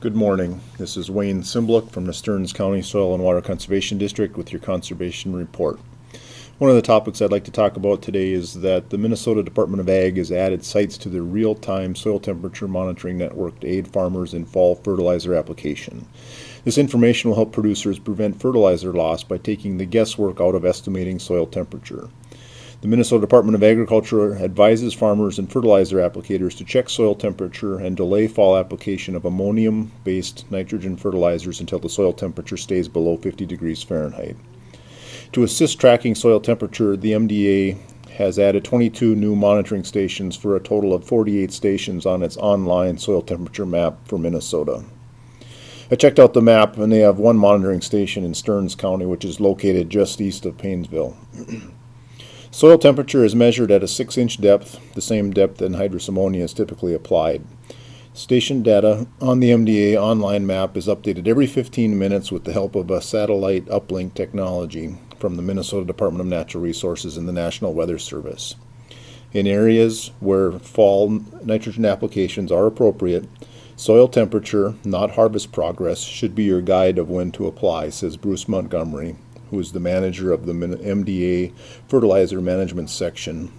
Good morning. This is Wayne Cymbaluk from the Stearns County Soil and Water Conservation District with your conservation report. One of the topics I'd like to talk about today is that the Minnesota Department of Ag has added sites to the real-time soil temperature monitoring network to aid farmers in fall fertilizer application. This information will help producers prevent fertilizer loss by taking the guesswork out of estimating soil temperature. The Minnesota Department of Agriculture advises farmers and fertilizer applicators to check soil temperature and delay fall application of ammonium-based nitrogen fertilizers until the soil temperature stays below 50 degrees Fahrenheit. To assist tracking soil temperature, the MDA has added 22 new monitoring stations for a total of 48 stations on its online soil temperature map for Minnesota. I checked out the map, and they have one monitoring station in Stearns County, which is located just east of Paynesville. Soil temperature is measured at a 6-inch depth, the same depth anhydrous ammonia is typically applied. Station data on the MDA online map is updated every 15 minutes with the help of a satellite uplink technology from the Minnesota Department of Natural Resources and the National Weather Service. In areas where fall nitrogen applications are appropriate, soil temperature, not harvest progress, should be your guide of when to apply, says Bruce Montgomery, who is the manager of the MDA Fertilizer Management Section.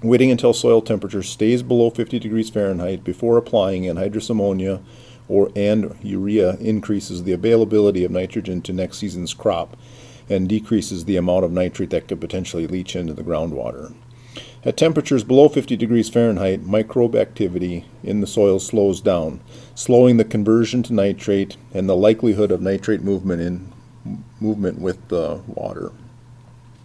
Waiting until soil temperature stays below 50 degrees Fahrenheit before applying anhydrous ammonia and urea increases the availability of nitrogen to next season's crop and decreases the amount of nitrate that could potentially leach into the groundwater. At temperatures below 50 degrees Fahrenheit, microbe activity in the soil slows down, slowing the conversion to nitrate and the likelihood of nitrate movement with the water.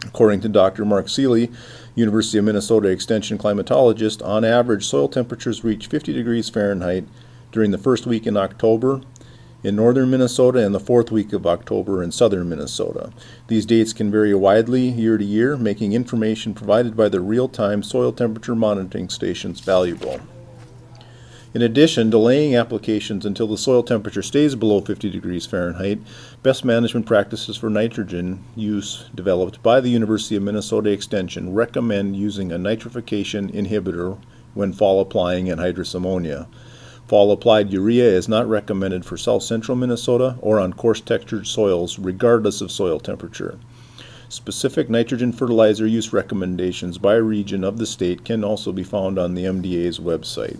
According to Dr. Mark Seeley, University of Minnesota Extension climatologist, on average soil temperatures reach 50 degrees Fahrenheit during the first week in October in northern Minnesota and the fourth week of October in southern Minnesota. These dates can vary widely year to year, making information provided by the real-time soil temperature monitoring stations valuable. In addition, delaying applications until the soil temperature stays below 50 degrees Fahrenheit, best management practices for nitrogen use developed by the University of Minnesota Extension recommend using a nitrification inhibitor when fall applying anhydrous ammonia. Fall applied urea is not recommended for south central Minnesota or on coarse textured soils regardless of soil temperature. Specific nitrogen fertilizer use recommendations by region of the state can also be found on the MDA's website.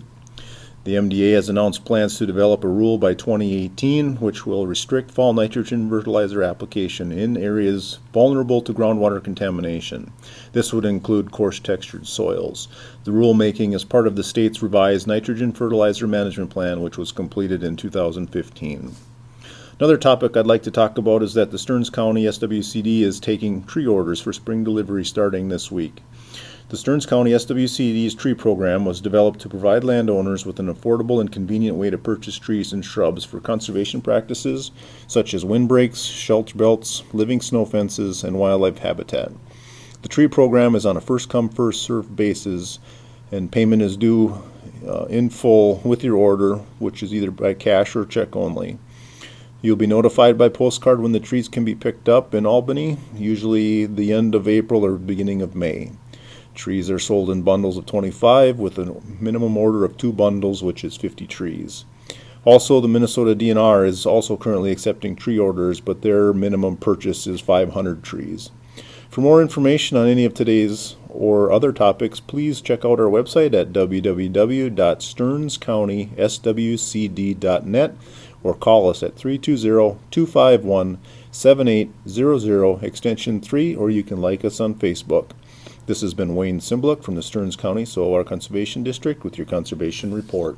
The MDA has announced plans to develop a rule by 2018 which will restrict fall nitrogen fertilizer application in areas vulnerable to groundwater contamination. This would include coarse textured soils. The rulemaking is part of the state's revised nitrogen fertilizer management plan, which was completed in 2015. Another topic I'd like to talk about is that the Stearns County SWCD is taking tree orders for spring delivery starting this week. The Stearns County SWCD's tree program was developed to provide landowners with an affordable and convenient way to purchase trees and shrubs for conservation practices such as windbreaks, shelter belts, living snow fences, and wildlife habitat. The tree program is on a first-come, first-served basis, and payment is due in full with your order, which is either by cash or check only. You'll be notified by postcard when the trees can be picked up in Albany, usually the end of April or beginning of May. Trees are sold in bundles of 25 with a minimum order of 2 bundles, which is 50 trees. Also, the Minnesota DNR is also currently accepting tree orders, but their minimum purchase is 500 trees. For more information on any of today's or other topics, please check out our website at www.stearnscountyswcd.net or call us at 320-251-7800 extension 3, or you can like us on Facebook. This has been Wayne Cymbaluk from the Stearns County Soil Water Conservation District with your conservation report.